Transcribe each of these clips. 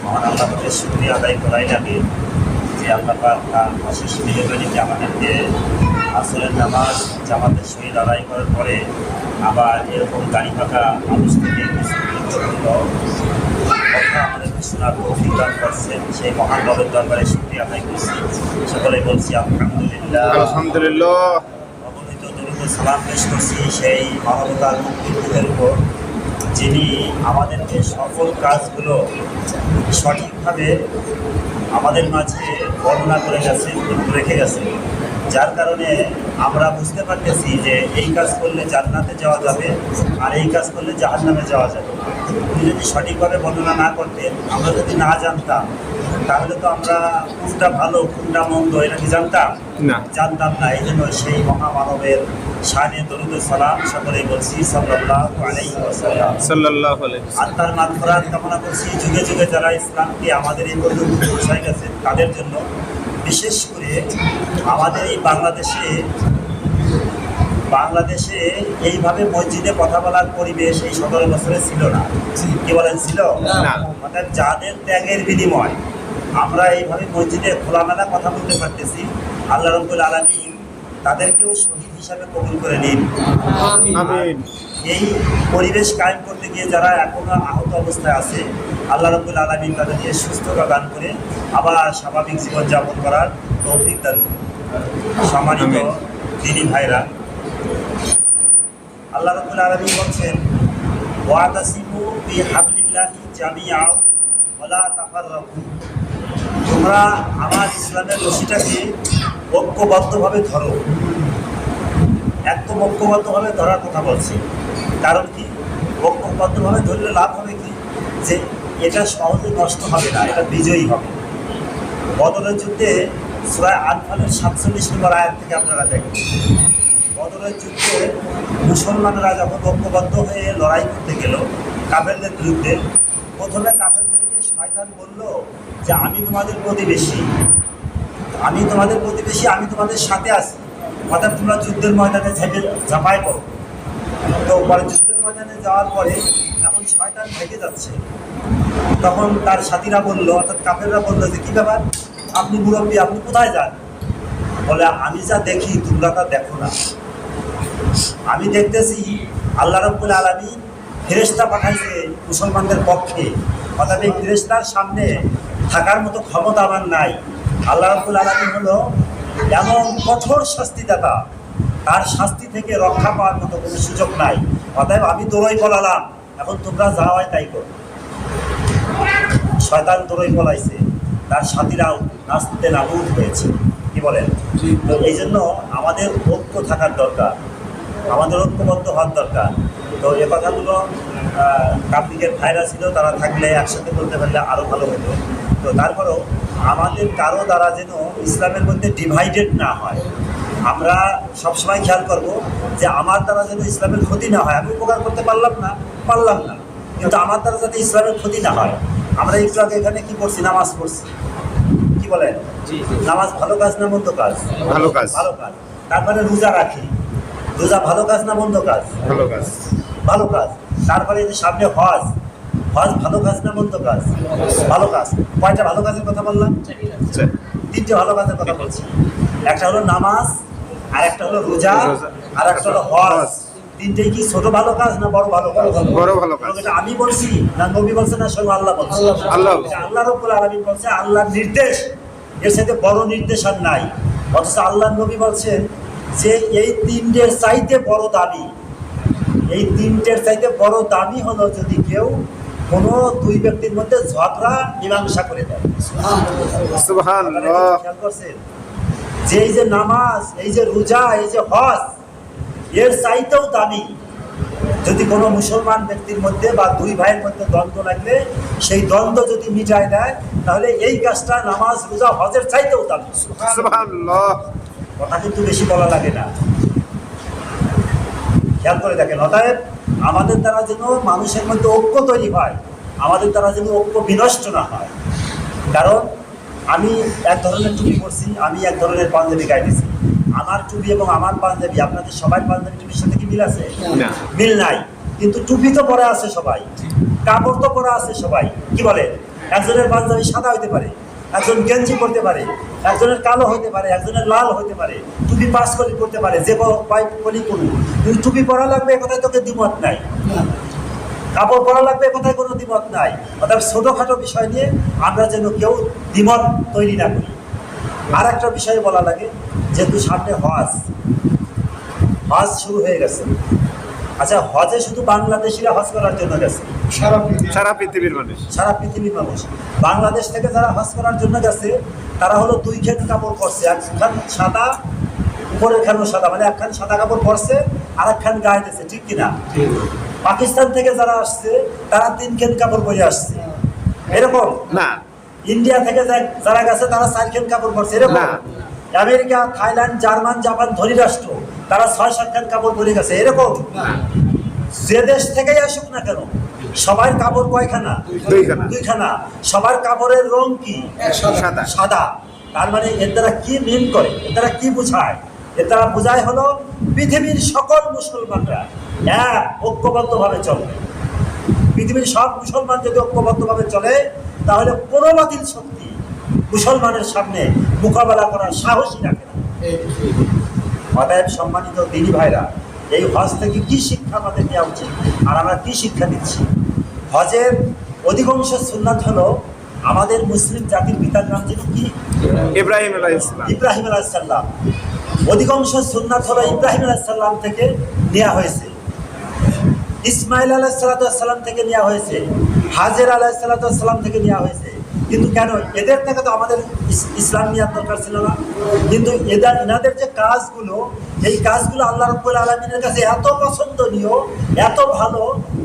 মহান আল্লাহকে শুকরিয়া আদায় করাই লাগে যে আল্লাহ পাক তার অশেষ মেহরবানিতে আমাদেরকে আসরের নামাজ জামাতের সহিত আদায় করার পরে আবার এরকম গাড়ি ফাঁকা মানুষ থেকে কিছু গুরুত্বপূর্ণ কথা আমাদেরকে শোনার তৌফিক দান করছেন। সেই মহান রবের দরবারে শুকরিয়া আদায় করছি। সকলে বলছি আলহামদুলিল্লাহ। আলহামদুলিল্লাহ। অগণিত দরুদ ও সালাম পেশ করছি সেই মানবতার মুক্তির উপর, যিনি আমাদেরকে সকল কাজগুলো সঠিকভাবে আমাদের মাঝে বর্ণনা করে গেছেন, রেখে গেছেন, যার কারণে আমরা বুঝতে পারতেছি যে এই কাজ করলে জান্নাতে যাওয়া যাবে আর এই কাজ করলে জাহান্নামে যাওয়া যাবে। উনি যদি সঠিকভাবে বর্ণনা না করতেন, আমরা যদি না জানতাম, তাহলে তো আমরা কোনটা ভালো কোনটা মন্দ এটা কি জানতাম না, জানতাম না। এই জন্য সেই মহামানবের শানে দরুদ ও সালাম সকলেই বলছি সাল্লাল্লাহু আলাইহি ওয়াসাল্লাম। সাল্লাল্লাহু আলাইহি ওয়াসাল্লাম। আত্মার মাগফিরাত কামনা করছি। যুগে যুগে যারা ইসলামকে আমাদের এই পর্যন্ত পৌঁছায় গেছেন তাদের জন্য, বিশেষ করে আমাদের এই বাংলাদেশে এইভাবে মসজিদে কথা বলার পরিবেশ এই 17 বছরে ছিল না। কি বলেন ছিল না। অর্থাৎ যাদের ত্যাগের বিনিময় আমরা এইভাবে মসজিদে খোলামেলা কথা বলতে পারতেছি, আল্লাহ রাব্বুল আলামিন তাদেরকেও শহীদ হিসাবে কবুল করে নিন। আমিন। এই পরিবেশ কায়েম করতে গিয়ে যারা এখনো আহত অবস্থায় আছে, আল্লাহ রাব্বুল আলামিন তাদেরকে সুস্থতা দান করে আবার স্বাভাবিক জীবনযাপন করার তৌফিক দান করুন। সম্মানিত দিনী ভাইরা, আল্লাহ রাব্বুল আলামিন বলছেন ওয়াতাসিমু বিহাবলিল্লাহি জামিআ ওয়ালা তাফাররাকু, তোমরা আমার ইসলামের রশিটাকে ঐক্যবদ্ধভাবে ধরো। একদম ঐক্যবদ্ধভাবে ধরার কথা বলছি, কারণ কি ঐক্যবদ্ধভাবে ধরলে লাভ হবে কি, যে এটা সহজে নষ্ট হবে না, এটা বিজয়ী হবে। বদরের যুদ্ধে সূরা আনফালের 47 নম্বর আয়াত থেকে আপনারা দেখেন, বদরের যুদ্ধে মুসলমানরা যখন ঐক্যবদ্ধ হয়ে লড়াই করতে গেল কাফেরদের বিরুদ্ধে, প্রথমে কাফেরদেরকে শয়তান বলল যে আমি তোমাদের প্রতিবেশী, আমি তোমাদের সাথে আছি, অর্থাৎ তোমরা যুদ্ধের ময়দানে ঝাঁপাই করো। তো পরে যুদ্ধের ময়দানে যাওয়ার পরে এখন শয়তান ভেগে যাচ্ছে, তখন তার সাথীরা বললো, অর্থাৎ কাফেররা বললো যে কী ব্যাপার, আপনি মুরব্বী, আপনি কোথায় যান? বলে আমি যা দেখি তোমরা তা দেখো না। আমি দেখতেছি আল্লাহ রাব্বুল আলামিন ফেরেশতা পাঠাইছে মুসলমানদের পক্ষে, অর্থাৎ এই ফেরেশতার সামনে থাকার মতো ক্ষমতা আমার নাই। আল্লাহ রাব্বুল আলামিন হলো এমন কঠোর শাস্তিদাতা, তার শাস্তি থেকে রক্ষা পাওয়ার মতো কোনো সুযোগ নাই। অতএব আমি দৌড়ই পলালাম, এখন তোমরা যা হয় তাই করো। শয়তান দৌড়ই পলাইছে, তার সাথীরাও নাচতে নাবুদ হয়েছে। কি বলেন? তো এই জন্য আমাদের ঐক্য থাকার দরকার, আমাদের ঐক্যবদ্ধ হওয়ার দরকার। তো এ কথাগুলো তাবলীগের ভাইরা ছিল, তারা থাকলে একসাথে বলতে পারলে আরও ভালো হতো। তো তারপরেও আমাদের কারো দ্বারা যেন ইসলামের মধ্যে ডিভাইডেড না হয়, আমরা সবসময় খেয়াল করব যে আমার দ্বারা যেন ইসলামের ক্ষতি না হয়। আমি উপকার করতে পারলাম না, কিন্তু আমার দ্বারা যাতে ইসলামের ক্ষতি না হয়। আমরা একটু আগে এখানে কি করছি, নামাজ পড়ছি। কি বলেন? নামাজ ভালো কাজ না মন্দ কাজ? ভালো কাজ। ভালো কাজ। তারপরে রোজা রাখি, রোজা ভালো কাজ না মন্দ কাজ? ভালো কাজ। ভালো কাজ। তারপরে এই যে সামনে হজ, হজ ভালো কাজ না মন্দ কাজ? ভালো কাজ। কয়টা ভালো কাজের কথা বললাম? তিনটে ভালো কাজের কথা বলছি। একটা হলো নামাজ, আর একটা হলো রোজা, আর একটা হলো হজ। তিনটেই কি ছোট ভালো কাজ না বড় ভালো কাজ? বড় ভালো কাজ। এটা আমি বলছি না নবী বলছে না স্বয়ং আল্লাহ বলছে? আল্লাহ। আল্লাহ রাব্বুল আলামিন বলছে, আল্লাহর নির্দেশ, এর সাথে বড় নির্দেশ আর নাই। অথচ আল্লাহর নবী বলছেন যে এই তিনটের চাইতে বড় দাবি, এই তিনটের চাইতে বড় দাবি হলো যদি কেউ কোনো দুই ব্যক্তির মধ্যে ঝগড়া মীমাংসা করে দেয়। সুবহানাল্লাহ। খেয়াল করছেন যে এই যে নামাজ, এই যে রোজা, এই যে হজ, এর চাইতেও দামি যদি কোনো মুসলমান ব্যক্তির মধ্যে বা দুই ভাইয়ের মধ্যে দ্বন্দ্ব লাগলে সেই দ্বন্দ্ব যদি মিটায় দেয়, তাহলে এই কাজটা নামাজ রোজা হজের চাইতেও দামি। সুবহানাল্লাহ। কথা কিন্তু বেশি বলা লাগে না, খেয়াল করে দেখেন। অতএব আমাদের দ্বারা যেন মানুষের মধ্যে ঐক্য তৈরি হয়, আমাদের দ্বারা যেন ঐক্য বিনষ্ট না হয়। কারণ আমি এক ধরনের টুপি পরছি, আমি এক ধরনের পাঞ্জাবি গাইতেছি, আমার টুপি এবং আমার পাঞ্জাবি আপনাদের সবাই পাঞ্জাবি টুপির সাথে কি মিল আছে? মিল নাই। কিন্তু টুপি তো পরে আছে সবাই, কাপড় তো পরে আছে সবাই। কি বলে? একজনের পাঞ্জাবি সাদা হইতে পারে, একজন গেঞ্জি পরতে পারে, একজনের কালো হইতে পারে, একজনের লাল হইতে পারে, টুপি পাস কলি করতে পারে, যে কলি করুন, কিন্তু টুপি পরা লাগবে এ কথায় তোকে দ্বিমত নাই, কাপড় পরা লাগবে এ কথায় কোনো দ্বিমত নাই। অর্থাৎ ছোটোখাটো বিষয় নিয়ে আমরা যেন কেউ দ্বিমত তৈরি না করি। আর একটা বিষয়ে বলা লাগে, যেহেতু সামনে হজ শুরু হয়ে গেছে। আচ্ছা, হজে শুধু বাংলাদেশিরা হজ করার জন্য গেছে? সারা পৃথিবীর মানুষ। সারা পৃথিবীর মানুষ। বাংলাদেশ থেকে যারা হজ করার জন্য গেছে তারা হলো দুই খেন কাপড় পরছে, একখান সাদা, উপরের খানও সাদা, মানে একখান সাদা কাপড় পরছে আর একখান গায়ে দিয়েছে, ঠিক কিনা? পাকিস্তান থেকে যারা আসছে তারা 3 খেন কাপড় পরে আসছে, এরকম না। ইন্ডিয়া থেকে যারা গেছে তারা 4 খেন কাপড় পরছে, এরকম না। আমেরিকা, থাইল্যান্ড, জার্মান, জাপান ধনী রাষ্ট্র তারা 6-7 খান কাপড় পরে গেছে, এরকম যে দেশ থেকেই আসুক না কেন সবার কাপড় কয়খানা? দুইখানা। সবার কাপড়ের রং কি? সাদা। তার মানে এর দ্বারা কি মিন করে, এর দ্বারা কি বোঝায়? এর দ্বারা বোঝায় হলো পৃথিবীর সকল মুসলমানরা এক ঐক্যবদ্ধভাবে চলবে। পৃথিবীর সব মুসলমান যদি ঐক্যবদ্ধভাবে চলে তাহলে কোনো বাতিল শক্তি মুসলমানের সামনে মোকাবেলা করার সাহসই রাখে না। অতএব সম্মানিত দিনী ভাইরা, এই হজ থেকে কি শিক্ষা আমাদের নেওয়া উচিত আর আমরা কি শিক্ষা দিচ্ছি? হজের অধিকাংশ সুন্নাত হলো আমাদের মুসলিম জাতির পিতার নাম যেন কি? ইব্রাহিম আলাইহিস সালাম। ইব্রাহিম আলাইহিস সালাম। অধিকাংশ সুন্নাত হলো ইব্রাহিম আলাইহিস সালাম থেকে নেওয়া হয়েছে, ইসমাইল আলাইহিস সালাম থেকে নেওয়া হয়েছে, হাজের আলাইহিস সালাম থেকে নেওয়া হয়েছে। কিন্তু কেন? এদের থেকে তো আমাদের ইসলাম নেওয়ার দরকার ছিল না। কিন্তু এনাদের যে কাজগুলো, এই কাজগুলো আল্লাহ রাব্বুল আলামিনের কাছে এত পছন্দনীয়, এত ভালো,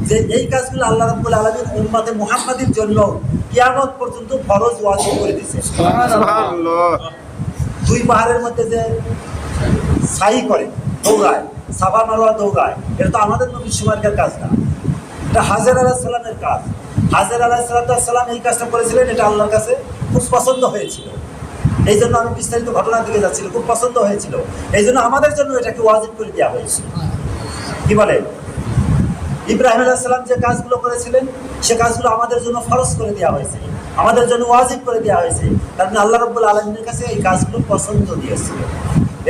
যে এই কাজগুলো আল্লাহ রাব্বুল আলামিন উম্মতে মুহাম্মাদির জন্য কিয়ামত পর্যন্ত ফরজ ওয়াজিব করে দিয়েছে। সুবহানাল্লাহ। 2 পাহাড়ের মধ্যে যে সাই করে, দৌড়ায়, সাফা মারওয়া দৌড়ায়, এটা তো আমাদের নবীর সময়কার কাজ না, এটা হাজের আলাইহিস সালামের কাজ। হাজের আলাইহিস সালাম এই কাজটা করেছিলেন, এটা আল্লাহর কাছে খুব পছন্দ হয়েছিল। এই জন্য আমি বিস্তারিত ঘটনার দিকে যাচ্ছিল, খুব পছন্দ হয়েছিল, এই জন্য আমাদের জন্য এটাকে ওয়াজিব করে দেওয়া হয়েছে। কি বলে? ইব্রাহিম আলাইহিস সালাম যে কাজগুলো করেছিলেন সে কাজগুলো আমাদের জন্য ফরজ করে দেওয়া হয়েছে, আমাদের জন্য ওয়াজিব করে দেওয়া হয়েছে, কারণ আল্লাহ রাব্বুল আলামিনের কাছে এই কাজগুলো পছন্দ দিয়েছিল।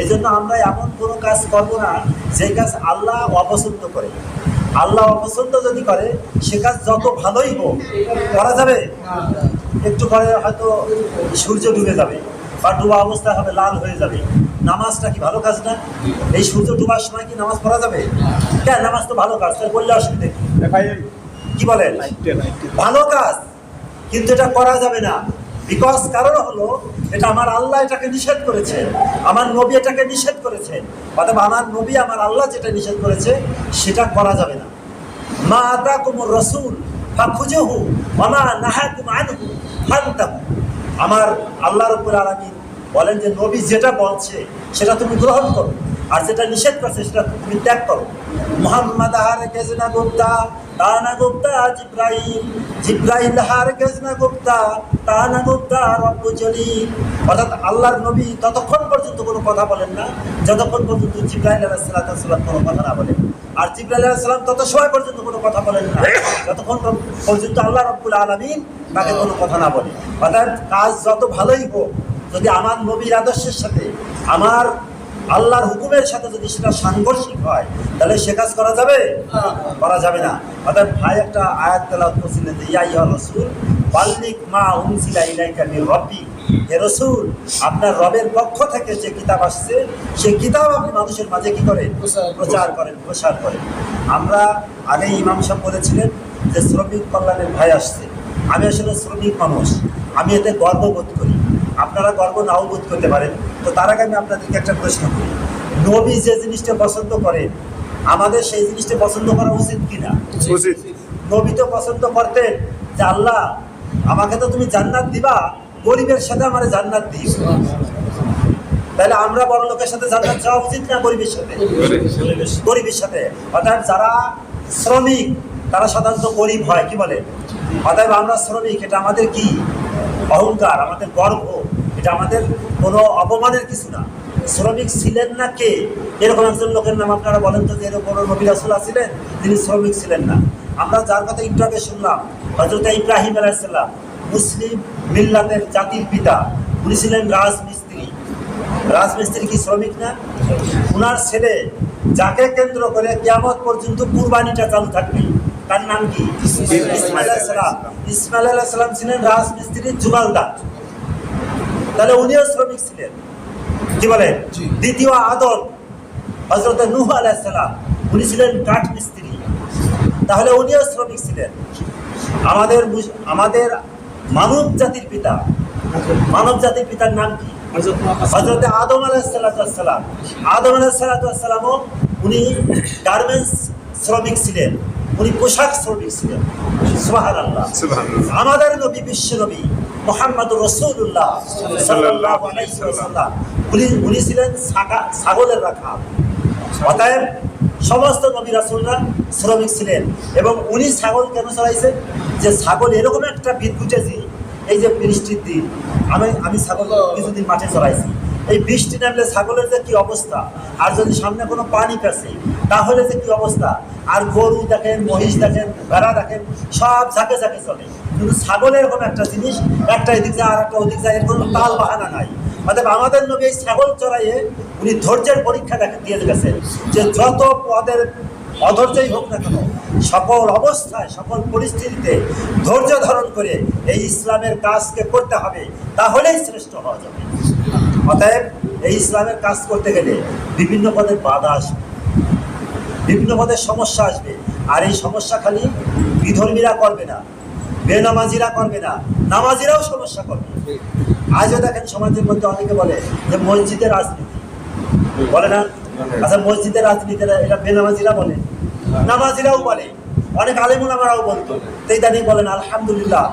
এই জন্য আমরা এমন কোনো কাজ করব না যে কাজ আল্লাহ অপছন্দ করে। আল্লাহ অপছন্দ যদি করে সে কাজ যত ভালোই হোক করা যাবে, একটু পরে হয়তো সূর্য ডুবে যাবে বা ডুবা অবস্থা হবে, লাল হয়ে যাবে। নামাজটা কি ভালো কাজ না? এই সূর্য ডুবার সময় কি নামাজ পড়া যাবে? কেন? নামাজ তো ভালো কাজ, তাই বললে অসুবিধা কি বলেন? ভালো কাজ, কিন্তু এটা করা যাবে না। বিকজ কারণ হলো এটা আমার আল্লাহ এটাকে নিষেধ করেছে, আমার নবী এটাকে নিষেধ করেছে। অথবা আমার নবী, আমার আল্লাহ যেটা নিষেধ করেছে সেটা করা যাবে না। মা আতাকুমুর রাসূল ফাখুযুহু ওয়া মা নাহাকুম আনহু ফান্তাহু। আমার আল্লাহ রাব্বুল আলামিন বলেন যে নবী যেটা বলছে সেটা তুমি গ্রহণ করো, আর যেটা নিষেধ করছে সেটা তুমি ত্যাগ করো। মুহাম্মদ হার গেজনা গুপ্তা তানা গুপ্তা জিব্রাইল হার গেজনা গুপ্তা তানা গুপ্তা রব্বু জলিল। অর্থাৎ আল্লাহর নবী ততক্ষণ পর্যন্ত কোনো কথা বলেন না যতক্ষণ পর্যন্ত জিব্রাইল আলাইহিস সালাম কোনো কথা না বলেন, আর জিব্রাইল আলাইহিস সালাম তত সময় পর্যন্ত কোনো কথা বলেন না যতক্ষণ পর্যন্ত আল্লাহ রাব্বুল আলামিন তাকে কোনো কথা না বলে। অর্থাৎ কাজ যত ভালোই হোক, যদি আমার নবীর আদর্শের সাথে, আমার আল্লাহর হুকুমের সাথে যদি সেটা সাংঘর্ষিক হয় তাহলে সে কাজ করা যাবে? করা যাবে না। অর্থাৎ ভাই একটা আয়াত তেলাওয়াত করছিলেন যে ইয়া আইয়ুহার রাসূল বাল্লিগ মা উনজিলা ইলাইকা মির রাব্বিক। হে রাসূল, আপনার রবের পক্ষ থেকে যে কিতাব আসছে সেই কিতাব আপনি মানুষের মাঝে কি করেন? প্রচার করেন, প্রসার করেন। আমরা আগে ইমাম সাহেব বলেছিলেন যে শ্রমিক কল্যাণের ভাই আসছে। আমি আসলে শ্রমিক মানুষ, আমি এতে গর্ববোধ করি, আপনারা গর্ব নাও বোধ করতে পারেন। তো তার আগে আমি আপনাদেরকে একটা প্রশ্ন করি, নবী যে জিনিসটা পছন্দ করেন আমাদের সেই জিনিসটা পছন্দ করা উচিত কিনা? উচিত। নবী তো পছন্দ করতেন যে আল্লাহ আমাকে তো তুমি জান্নাত দিবা, গরিবের সাথে আমার জান্নাত দিও। তাহলে আমরা বড় লোকের সাথে জান্নাত যাওয়া উচিত না গরিবের সাথে? গরিবের সাথে। অর্থাৎ যারা শ্রমিক তারা সাধারণত গরিব হয়, কি বলে? অতএব আমরা শ্রমিক, এটা আমাদের কি অহংকার, আমাদের গর্ব, এটা আমাদের কোনো অপমানের কিছু না। শ্রমিক ছিলেন না কে? এরকম একজন লোকের নাম আপনারা বলেন তো, যে এরকম নবী রাসূল ছিলেন তিনি শ্রমিক ছিলেন না। আমরা যার কথা একটু আগে শুনলাম হযরত ইব্রাহিম আলাইহিস সালাম, মুসলিম মিল্লাতের জাতির পিতা, উনি ছিলেন রাজমিস্ত্রি। রাজমিস্ত্রি কি শ্রমিক না? উনার ছেলে, যাকে কেন্দ্র করে কিয়ামত পর্যন্ত কুরবানিটা চালু থাকবে, তার নাম কি? ইসমাইল আলাইহিস সালাম। ইসমাইল আলাইহিস সালাম ছিলেন রাজমিস্ত্রির জুগালদার, তাহলে উনিও শ্রমিক ছিলেন। কি বলেন? দ্বিতীয় আদম হযরত নূহ আলাইহিস সালাম, উনি ছিলেন কাঠমিস্ত্রি, তাহলে উনিও শ্রমিক ছিলেন। আমাদের মানব জাতির পিতা, মানব জাতির পিতার নাম কি? হযরত আদম আলাইহিস সালাম। আদম আলাইহিস সালামও উনি গার্মেন্টস শ্রমিক ছিলেন, উনি পোশাক শ্রমিক ছিলেন। সুবহানাল্লাহ। সুবহানাল্লাহ। আমাদের নবী, বিশ্ব নবী মুহাম্মদুর রাসূলুল্লাহ সাল্লাল্লাহু আলাইহি ওয়াসাল্লাম, উনি ছিলেন ছাগলের রাখাল। অতএব সমস্ত নবী রাসূলরা শ্রমিক ছিলেন। এবং উনি ছাগল কেন চড়াইছেন? যে ছাগল এরকম একটা বিদ্যুতেছি, এই যে বৃষ্টির দিন, আমি ছাগল কিছুদিন মাঠে চড়াইছি, এই বৃষ্টি নামলে ছাগলের যে কি অবস্থা, আর যদি সামনে কোনো পানি পেছে তাহলে যে কি অবস্থা। আর গরু দেখেন, মহিষ দেখেন, ভেড়া দেখেন, সব ঝাঁকে ঝাঁকে চলে। কিন্তু ছাগলের এরকম একটা জিনিস, একটা এদিক যায় আর একটা ওদিক যায়, এর কোনো তাল বাহানা নাই। অর্থাৎ আমাদের নবী এই ছাগল চড়াইয়ে উনি ধৈর্যের পরীক্ষা দিয়ে গেছেন, যে যত পদের অধৈর্যই হোক না কেন, সকল অবস্থায় সকল পরিস্থিতিতে ধৈর্য ধারণ করে এই ইসলামের কাজকে করতে হবে, তাহলেই শ্রেষ্ঠ হওয়া যাবে। অতএব এই ইসলামের কাজ করতে গেলে বিভিন্ন পদের বাধা আসবে, বিভিন্ন পদের সমস্যা আসবে। আর এই সমস্যা খালি বিধর্মীরা করবে না, বেনামাজিরা করবে না, নামাজিরাও সমস্যা করবে। আজও দেখেন সমাজের মধ্যে অনেকে বলে যে মসজিদের রাজনীতি, বলে না? আচ্ছা, মসজিদের রাজনীতিরা এটা বেনামাজিরা বলে, নামাজিরাও বলে, অনেক আলেম উলামারাও বলতো। তো ইদানিং বলেন আলহামদুলিল্লাহ,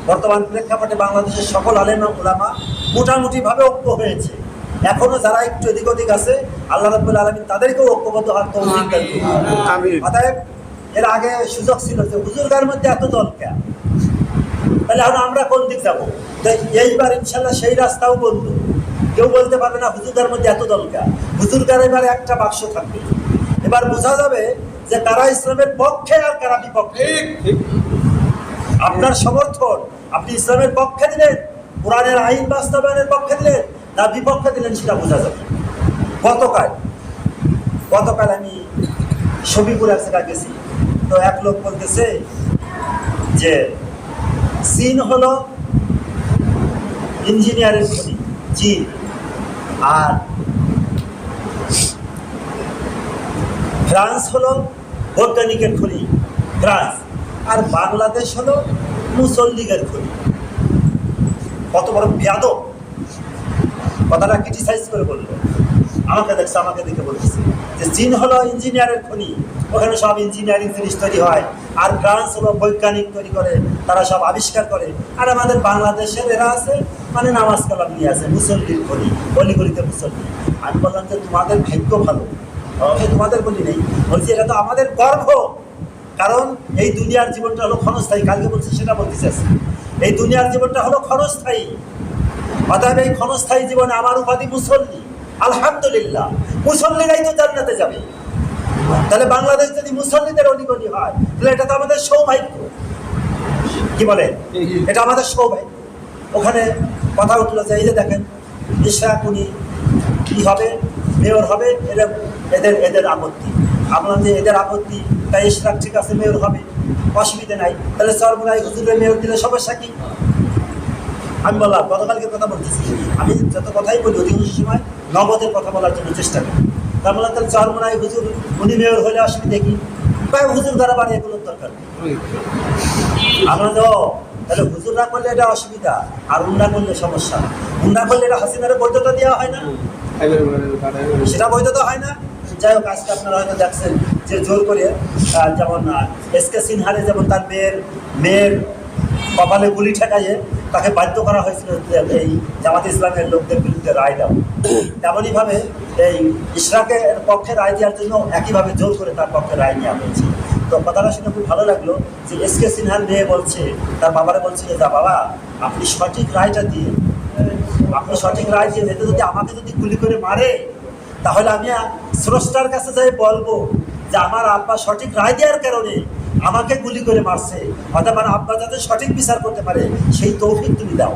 বর্তমান প্রেক্ষাপটে বাংলাদেশের সকল আলেম উলামা মোটামুটিভাবে ঐক্য হয়েছে। এখনো যারা একটু এদিক ওদিক আছে, আল্লাহ রাব্বুল আলামিন তাদেরকেও ঐক্যবদ্ধ হওয়ার তৌফিক দান করুন। আমিন। অতএব এর আগে সুযোগ ছিল যে হুজুরগার মধ্যে এত দল কেন, তাহলে এখন আমরা কোন দিক যাবো? তো এইবার ইনশাল্লাহ সেই রাস্তাও বন্ধ, কেউ বলতে পারবে না হুজুরগার মধ্যে এত দল কেন। হুজুরগার এবারে একটা বাক্স থাকবে, এবার বোঝা যাবে যে কারা ইসলামের পক্ষে আর কারা বিপক্ষে। আপনার সমর্থন, আপনি ইসলামের পক্ষে দিলেন, কোরআনের আইন বাস্তবায়নের পক্ষে দিলেন না বিপক্ষে দিলেন, সেটা বোঝা যাবে। গতকাল আমি শফিপুর এক জায়গায় গেছি, তো এক লোক বলতেছে যে চীন হলো ইঞ্জিনিয়ারের খনি, চীন, আর ফ্রান্স হলো বৈজ্ঞানিকের খনি, ফ্রান্স, আর বাংলাদেশ হলো মুসল্লিগের খনি। কত বড় বেয়াদব! কথাটা ক্রিটিসাইজ করে বললো, আমাকে দেখছে, আমাকে দেখে বলতেছে যে চীন হলো ইঞ্জিনিয়ারের খনি, ওখানে সব ইঞ্জিনিয়ারিং জিনিস তৈরি হয়, আর ফ্রান্স হলো বৈজ্ঞানিক তৈরি করে, তারা সব আবিষ্কার করে। আর আমাদের বাংলাদেশের এরা আছে মানে নামাজ কালাম নিয়ে আছে, মুসল্লির খনি, অলিগলিতে মুসল্লি। আমি বললাম যে তোমাদের ভাগ্য ভালো, তোমাদের বলি নেই, বলছি এটা তো আমাদের গর্ব। কারণ এই দুনিয়ার জীবনটা হলো ক্ষণস্থায়ী, কালকে বলছি সেটা বলতে চাচ্ছি, এই দুনিয়ার জীবনটা হলো ক্ষণস্থায়ী। অতএব এই ক্ষণস্থায়ী জীবনে আমার উপাধি মুসল্লি, আলহামদুলিল্লাহ, মুসল্লিরাই তো জান্নাতে যাবে। তাহলে বাংলাদেশ যদি মুসল্লিদের অধিপতি হয়, তাহলে এটা তো আমাদের সৌভাগ্য। কি বলে? এটা আমাদের সৌভাগ্য। ওখানে কথা উঠলো যে এই যে দেখেন ইশরাক উনি কি হবে, মেয়র হবে, এদের আপত্তি। ভাবলাম যে এদের আপত্তি, তাই ইশরাক ঠিক আছে, মেয়র হবে, অসুবিধা নাই। তাহলে চরমোনাই হুজুরের মেয়র দিলে সমস্যা কি? আমি বললাম, গতকালকে কথা বলতেছি, আমি যত কথাই বলি অধিকাংশ সময় নগদের কথা বলার জন্য চেষ্টা করি। তার বললাম তাহলে চরমোনাই হুজুর উনি মেয়র হলে অসুবিধা কি? প্রায় হুজুর দ্বারা বাড়ি এগুলোর দরকার। আমরা তো তাহলে হুজুর না করলে এটা অসুবিধা, আর উন্না করলে সমস্যা। উন্না করলে এটা হাসিনার বৈধতা দেওয়া হয় না, সেটা বৈধতা হয় না। যাই হোক, আজকে আপনারা হয়তো দেখছেন যে জোর করে, যেমন এসকে সিনহারে যেমন তার মেয়ের কপালে গুলি ঠেকাইয়ে তাকে বাধ্য করা হয়েছিল এই জামাতে ইসলামের লোকদের বিরুদ্ধে রায় দাও, তেমনইভাবে এই ইশরাকের পক্ষে রায় দেওয়ার জন্য একইভাবে জোর করে তার পক্ষে রায় নেওয়া হয়েছে। তো কথাটা শুনে খুব ভালো লাগলো যে এসকে সিনহার মেয়ে বলছে, তার বাবারা বলছে যে যা বাবা, আপনি সঠিক রায়টা দিয়ে, আপনি সঠিক রায় দিয়ে, এতে যদি আমাকে যদি গুলি করে মারে, তাহলে আমি স্রষ্টার কাছে যাই বলবো যে আমার আব্বা সঠিক রায় দেওয়ার কারণে আমাকে গুলি করে মারছে, অর্থাৎ মানে আব্বা যাতে সঠিক বিচার করতে পারে সেই তৌফিক তুমি দাও।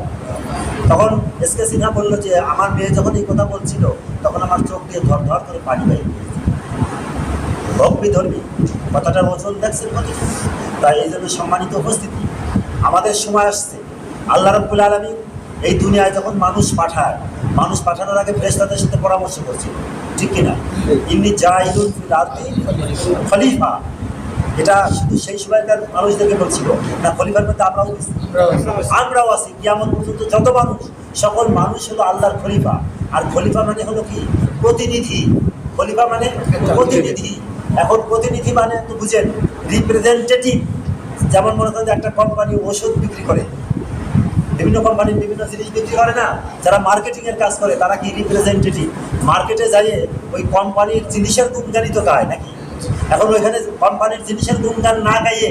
তখন এসকে সিনহা বললো যে আমার মেয়ে যখন এই কথা বলছিল তখন আমার চোখ দিয়ে ধর ধর করে পানি বাইরে ভক্তি ধর্মী কথাটার ওজন দেখছেন কত। তাই এই জন্য সম্মানিত উপস্থিতি, আমাদের সময় আসছে। আল্লাহ রাব্বুল আলামিন এই দুনিয়ায় যখন মানুষ পাঠানোর আগে ফেরেশতাদের সাথে পরামর্শ করছিল, ঠিক কিনা? ইন্নী জাইলুন ফিল আরদি খলিফা, এটা শুধু সেই সময়কার মানুষদেরকে বলছিল না, খলিফার মধ্যে আমরাও আছি। কিয়ামত পর্যন্ত যত মানুষ, সকল মানুষ হলো আল্লাহর খলিফা। আর খলিফা মানে হলো কি? প্রতিনিধি। খলিফা মানে প্রতিনিধি। এখন প্রতিনিধি মানে তো বুঝেন, রিপ্রেজেন্টেটিভ। যেমন মনে করেন একটা কোম্পানি ওষুধ বিক্রি করে, বিভিন্ন কোম্পানির বিভিন্ন জিনিস বিক্রি করে না, যারা মার্কেটিংয়ের কাজ করে তারা কি রিপ্রেজেন্টেটিভ। মার্কেটে যাইয়ে ওই কোম্পানির জিনিসের গুণগানই তো গায় নাকি? এখন ওইখানে কোম্পানির জিনিসের গুণগান না গাইয়ে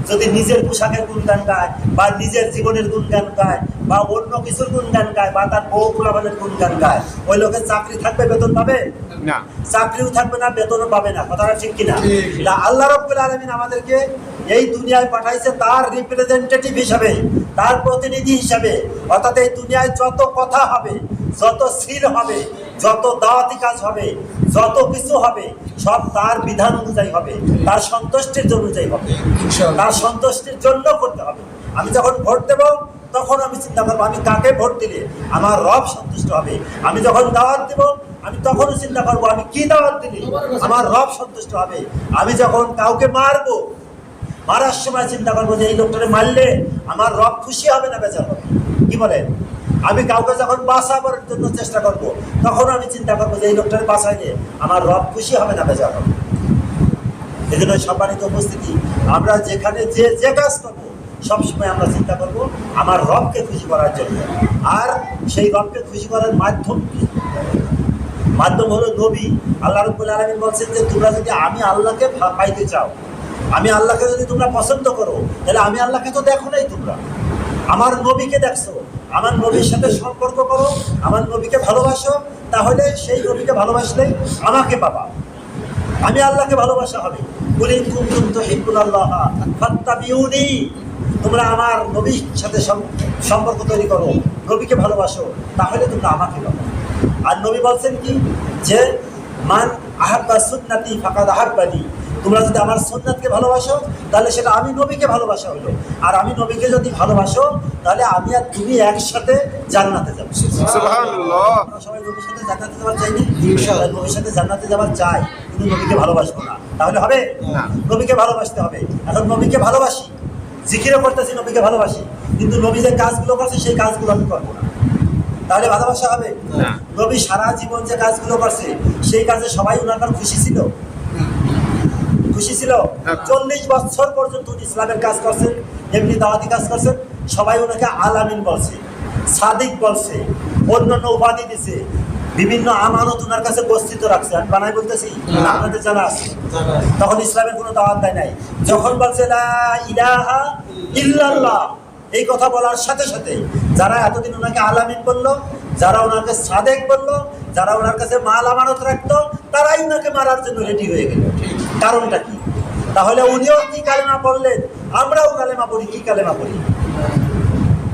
যদি নিজের পোশাকের গুণগান গায় বা নিজের জীবনের গুণগান গায় বা অন্য কিছুর গুণগান গায় বা তার বউ পোলাপানের গুণগান গায়, ওই লোকের চাকরি থাকবে, বেতন পাবে না, চাকরিও থাকবে না, বেতনও পাবে না। কথাটা ঠিক কিনা? না, আল্লাহ রাব্বুল আলামিন আমাদেরকে এই দুনিয়ায় পাঠাইছে তার রিপ্রেজেন্টেটিভ হিসাবে, তার প্রতিনিধি হিসাবে। অর্থাৎ এই দুনিয়ায় যত কথা হবে, যত সিল হবে, যত দাওয়াতি কাজ হবে, যত কিছু হবে, সব তার বিধান অনুযায়ী হবে, তার সন্তুষ্টির অনুযায়ী হবে, তার সন্তুষ্টির জন্য করতে হবে। আমি যখন ভোট দেব তখন আমি চিন্তা করবো আমি কাকে ভোট দিলে আমার রব সন্তুষ্ট হবে। আমি যখন দাওয়াত দেব আমি তখনও চিন্তা করবো আমি কি দাওয়াত দিলে আমার রব সন্তুষ্ট হবে। আমি যখন কাউকে মারবো, মারার সময় চিন্তা করবো যে এই লোকটাকে মারলে আমার রব খুশি হবে না বেজার হবে। কি বলেন? আমি কাউকে যখন বাঁচাবার জন্য চেষ্টা করব তখন আমি চিন্তা করবো যে এই লোকটাকে বাঁচাইলে আমার রব খুশি হবে না বেজার হবে। এই জন্য সম্মানিত উপস্থিতি, আমরা যেখানে যে কাজ করবো সবসময় আমরা চিন্তা করব আমার রবকে খুশি করার জন্য। আর সেই রবকে খুশি করার মাধ্যম কি? মাধ্যম হলো নবী। আল্লাহ রাব্বুল আলামিন বলছেন যে তোমরা যদি আমি আল্লাহকে পাইতে চাও, আমি আল্লাহকে যদি তোমরা পছন্দ করো, তাহলে আমি আল্লাহকে তো দেখো নাই, তোমরা আমার নবীকে দেখছো। আমার নবীর সাথে সম্পর্ক করো, আমার নবীকে ভালোবাসো, তাহলে সেই নবীকে ভালোবাসলে আমাকে পাবা। আমি আল্লাহকে ভালোবাসা হবে। কুল ইন কুনতুম তুহিব্বুনাল্লাহ ফাত্তাবিউনি, তোমরা আমার নবীর সাথে সম্পর্ক তৈরি করো, নবীকে ভালোবাসো, তাহলে তোমরা আমাকে পাবে। আর নবী বলছেন কি যে মান আহাব্বা সুন্নতি ফাকাদ আহাব্বানি, তোমরা যদি আমার সুন্নাতকে ভালোবাসো তাহলে সেটা আমি নবীকে ভালোবাসা হলো। আর আমি নবীকে যদি ভালোবাসো তাহলে আমি আর তুমি একসাথে জান্নাতে যাবো। সুবহানাল্লাহ। আমরা সবাই নবীর সাথে জান্নাতে যাওয়ার চাইনি? নবীর সাথে জান্নাতে যাওয়ার চাই, কিন্তু নবীকে ভালোবাসবো না, তাহলে হবে না। নবীকে ভালোবাসতে হবে। এখন নবীকে ভালোবাসি, জিকিরও করতেছি, নবীকে ভালোবাসি, কিন্তু নবী যে কাজগুলো করছে সেই কাজগুলো আমি করবো না, তাহলে ভালোবাসা হবে না। নবী সারা জীবন যে কাজগুলো করছে সেই কাজে সবাই ওনার খুশি ছিল? খুশি ছিল? 40 বছর পর্যন্ত উনি ইসলামের কাজ করছেন, এমনি দাওয়াতি কাজ করছেন, সবাই ওনাকে আলামিন বলছে, সাদিক বলছে, অন্যান্য উপাধি দিছে, বিভিন্ন আমানত ওনার কাছে গচ্ছিত রাখছে। আমি বানাই বলতেছি, আপনাদের জানা আছে। তখন ইসলামের কোনো দাওয়াত দেয় নাই। যখন বলছে লা ইলাহা ইল্লাল্লাহ, এই কথা বলার সাথে সাথে যারা এতদিন ওনাকে আলামিন বললো, যারা ওনাকে সাদেক বললো, যারা ওনার কাছে মাল আমানত রাখতো, তারাই ওনাকে মারার জন্য রেডি হয়ে গেল। কারণটা কি? তাহলে উনিও কি কালেমা পড়লেন, আমরাও কালেমা পড়ি। কি কালেমা পড়ি?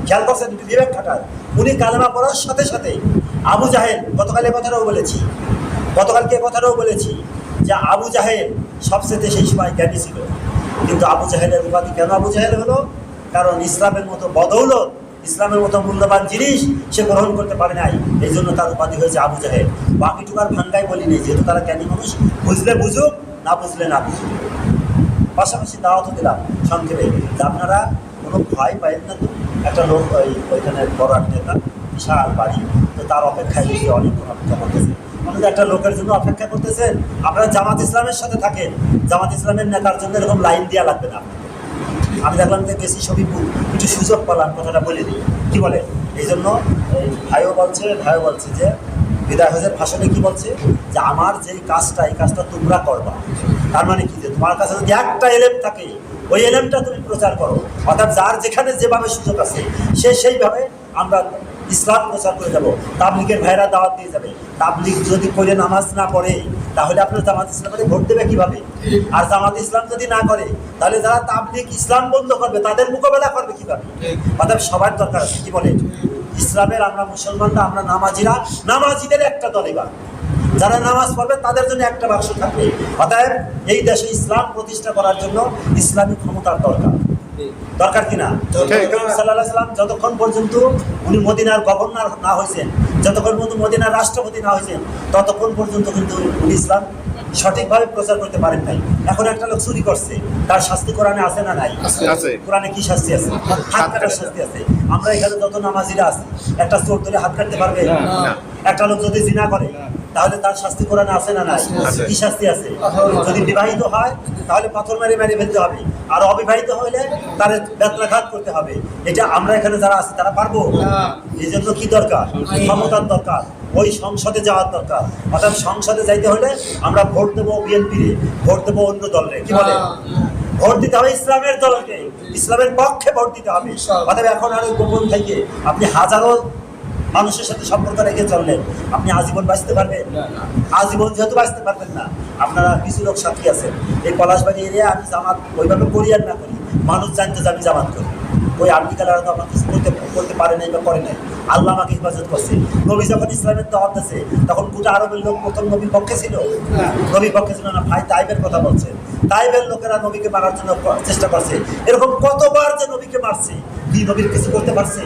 খেয়াল করছেন? বিবেক খাটার। উনি কালেমা পড়ার সাথে সাথে আবু জাহেল, গতকালকে কথাটাও বলেছি যে আবু জাহেল সবচেয়ে সেই সময় জ্ঞানী ছিল, কিন্তু আবু জাহেলের উপাধি কেন আবু জাহেল হলো? কারণ ইসলামের মতো বদৌলত, ইসলামের মতো মূল্যবান জিনিস সে গ্রহণ করতে পারে নাই, এই জন্য তার উপাধি হয়েছে আবু জাহেল। বাকিটুকার ভাঙ্গাই বলি নেই, যেহেতু তারা জ্ঞানী মানুষ, বুঝলে বুঝুক, না বুঝলে না বুঝুক। পাশাপাশি দাওয়াতও দিলাম সংক্ষেপে যে আপনারা কোনো ভয় পাইন না তো। একটা লোক ওইখানে বড় এক নেতা, বিশাল বাড়ি, তো তার অপেক্ষায় গিয়ে অনেকক্ষণ অপেক্ষা করতেছে। আমাদের একটা লোকের জন্য অপেক্ষা করতেছেন, আপনারা জামাত ইসলামের সাথে থাকেন, জামাত ইসলামের নেতার জন্য এরকম লাইন দেওয়া লাগবে না। আমি দেখলাম যে গেছি শফিপুর, একটু সুযোগ পেলাম, কথাটা বলে দিই। কী বলে? এই জন্য ভাইও বলছে যে বিদায় হজের ভাষণে কি বলছে যে আমার যেই কাজটা, এই কাজটা তোমরা করবা। তার মানে কি? যে তোমার কাছে যদি একটা এলেম থাকে, ওই এলেমটা তুমি প্রচার করো। অর্থাৎ যার যেখানে যেভাবে সুযোগ আছে সে সেইভাবে আমরা ইসলাম প্রচার করে যাবো, তাবলিগের ভাইরা দাওয়াত দিয়ে যাবে। তাবলিগ যদি করে নামাজ না পড়ে তাহলে আপনার জামাত ইসলামে ভোট দেবে কিভাবে? আর জামাত ইসলাম যদি না করে তাহলে যারা তাবলিগ ইসলাম বন্ধ করবে তাদের মোকাবেলা করবে কিভাবে? অর্থাৎ সবার দরকার আছে। কি বলে ইসলামের আমরা মুসলমানরা, আমরা নামাজিরা, নামাজিদের একটা দল এবার যারা নামাজ পড়বে তাদের জন্য একটা বাক্স থাকবে। অতএব এই দেশে ইসলাম প্রতিষ্ঠা করার জন্য ইসলামিক ক্ষমতার দরকার কিনা? সাল্লাল্লাহু আলাইহি সাল্লাম যতক্ষণ পর্যন্ত উনি মদিনার গভর্নর না হয়েছেন, যতক্ষণ পর্যন্ত মদিনার রাষ্ট্রপতি না হয়েছেন, ততক্ষণ পর্যন্ত কিন্তু উনি ইসলাম সঠিকভাবে প্রচার করতে পারেন নাই। এখন একটা লোক চুরি করছে, তার শাস্তি কোরআনে আছে না নাই? কোরআনে কি শাস্তি আছে? হাত কাটার শাস্তি আছে। আমরা এখানে যত নামাজিরা আছি, একটা চোর ধরে হাত কাটতে পারবে? একটা লোক যদি জিনা করে তাহলে তার শাস্তি কোরআনে আছে না নাই? কি শাস্তি আছে? যদি বিবাহিত হয় তাহলে পাথর মেরে মেরে ফেলতে হবে, আর অবিবাহিত হলে তার বেত্রাঘাত করতে হবে। এটা আমরা এখানে যারা আছি তারা পারবো? এই জন্য কি দরকার? ক্ষমতার দরকার, ওই সংসদে যাওয়ার দরকার। অর্থাৎ সংসদে যাইতে হলে আমরা ভোট দেবো বিএনপি, ভোট দেবো অন্য দলরে। কি বলে? ভোট দিতে হবে ইসলামের দলকে, ইসলামের পক্ষে ভোট দিতে হবে। অর্থাৎ এখন আর ওই গোপন থেকে আপনি হাজারো মানুষের সাথে সম্পর্ক রেখে চললেন, আপনি আজীবন বাঁচতে পারবেন? আজীবন যেহেতু বাঁচতে পারবেন না, আপনারা কিছু লোক সাথী আছেন এই পলাশবাড়ি এরিয়া, আমি জামাত ওইভাবে করি আর না করি, মানুষ জানতে যে আমি জামাত করি। ওই আর্টিকেলারা তো আমার কিছু করতে পারে নাই বা করে নাই। আল্লাহ আমাকে হেফাজত করছে। নবী যখন ইসলামের দাওয়াত দিয়েছে তখন গোটা আরবের লোক প্রথম নবীর পক্ষে ছিল? নবীর পক্ষে ছিল না। ভাই তাইবের কথা বলছে, তাইবের লোকেরা নবীকে মারার জন্য চেষ্টা করছে। এরকম কতবার যে নবীকে মারছে, কি নবীর কিছু করতে পারছে?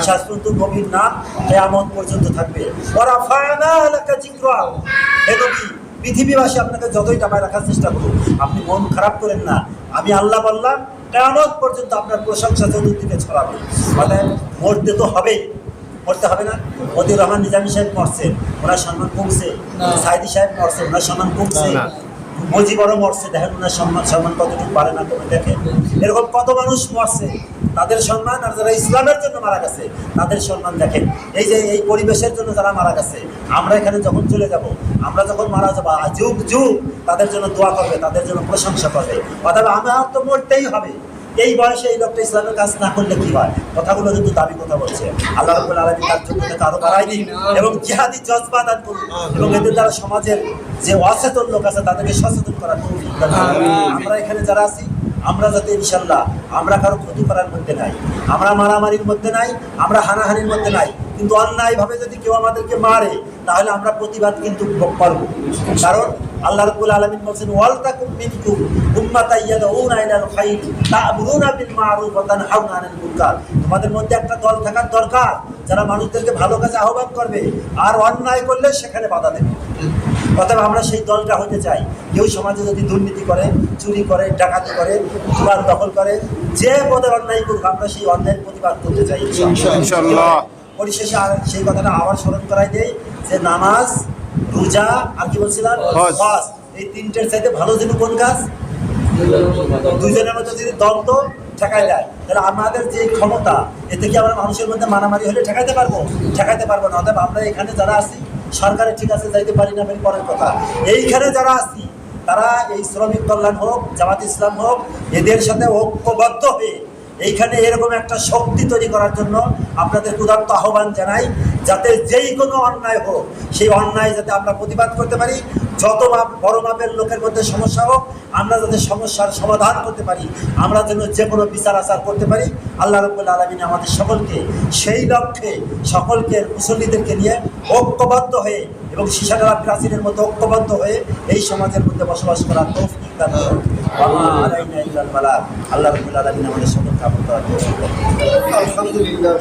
শেষ পর্যন্ত নবীর নাম কিয়ামত পর্যন্ত থাকবে। ওয়ারাফা'না লাকা যিকরা। হে নবী, পৃথিবীবাসী আপনাকে যতই দাবায় রাখার চেষ্টা করুক, আপনি মন খারাপ করেন না। আমি আল্লাহ বললাম কিয়ামত পর্যন্ত আপনার প্রশংসা চতুর্দিকে ছড়াবে। মানে মরতে তো হবেই, মরতে হবে না? মতিউর রহমান নিজামী সাহেব মরছেন, ওনার সম্মান কমছে। সাইদি সাহেব মরছেন, ওনার সম্মান কমছে। মুজিবরও মরছে, দেখেন ওনার সম্মান কতটুকু পারে না কমে দেখেন। এরকম কত মানুষ মরছে, তাদের সম্মান, আর যারা ইসলামের জন্য মারা গেছে তাদের সম্মান দেখেন। এই যে এই পরিবেশের জন্য যারা মারা গেছে, আমরা এখানে যখন চলে যাব, আমরা যখন মারা যাবো, যুগ যুগ তাদের জন্য দোয়া করবে, তাদের জন্য প্রশংসা করবে। অর্থাৎ আমার তো মরতেই হবে। এই বয়সে এই লোকটা ইসলামের কাজ না করলে কি হয়? কথাগুলো কিন্তু দাবি কথা বলছে। আল্লাহ রাব্বুল আলামিন তার যোগ্যতাকে আরো বাড়াই দিন এবং জিহাদি জজবা দান করুন, এবং এদের দ্বারা সমাজের যে অচেতন লোক আছে তাদেরকে সচেতন করার তৌফিক দান করুন। আমরা এখানে যারা আছি, আমরা যাতে ইনশাল্লাহ আমরা কারো ক্ষতি করার মধ্যে নাই, আমরা মারামারির মধ্যে নাই, আমরা হানাহানির মধ্যে নাই, কিন্তু অন্যায়ভাবে যদি কেউ আমাদেরকে মারে তাহলে আমরা প্রতিবাদ কিন্তু করব। কারণ আল্লাহ রাব্বুল আলামিন বলেন, ওয়াল তাকুম মিনকুম উম্মাতান ইয়াদউনা ইলাল খায়র তা'মুরুনা বিল মা'রুফ ওয়া তানহাউনা আনিল মুনকার। তোমাদের মধ্যে একটা দল থাকার দরকার যারা মানুষদেরকে ভালো কাজে আহ্বান করবে আর অন্যায় করলে সেখানে বাধা দেবে। অতএব আমরা সেই দলটা হতে চাই। কেউ সমাজে যদি দুর্নীতি করে, চুরি করে, ডাকাতি করে, জুয়ার দখল করে, যে পদের অন্যায় করুক, আমরা সেই অন্যায়ের প্রতিবাদ করতে চাই ইনশাআল্লাহ। পরিশেষে আর সেই কথাটা আবার স্মরণ করাই দেই যে নামাজ, রোজা আর কি বলছিলাম, হজ, এই তিনটের চাইতে ভালো যেন কোন কাজ? দুইজনের মধ্যে যদি দ্বন্দ্ব ঠেকাই দেয় তাহলে আমাদের যে ক্ষমতা, এতে কি আমরা মানুষের মধ্যে মারামারি হলে ঠেকাইতে পারবো? ঠেকাইতে পারবো না। অতএব আমরা এখানে যারা আছি, সরকারে ঠিক আছে যাইতে পারি না পারি পরের কথা, এইখানে যারা আছি তারা এই শ্রমিক কল্যাণ হোক, জামাত ইসলাম হোক, এদের সাথে ঐক্যবদ্ধ হয়ে এইখানে এরকম একটা শক্তি তৈরি করার জন্য আপনাদের উদাত্ত আহ্বান জানাই, যাতে যেই কোনো অন্যায় হোক সেই অন্যায় যাতে আমরা প্রতিবাদ করতে পারি। যত বড় মাপের লোকের মধ্যে সমস্যা হোক, আমরা যাতে সমস্যার সমাধান করতে পারি, আমরা যেন যে কোনো বিচার আচার করতে পারি। আল্লাহ রাব্বুল আলামিন আমাদের সকলকে সেই লক্ষ্যে, সকলকে মুসল্লিদেরকে নিয়ে ঐক্যবদ্ধ হয়ে এবং সিসাডালা প্রাচীরের মতো ঐক্যবদ্ধ হয়ে এই সমাজের মধ্যে বসবাস করার তৌফিক দান করুন। আল্লাহ রাব্বুল আলামিন আমাদের সকলকে আমল করার তৌফিক দান করুন। আলহামদুলিল্লাহ।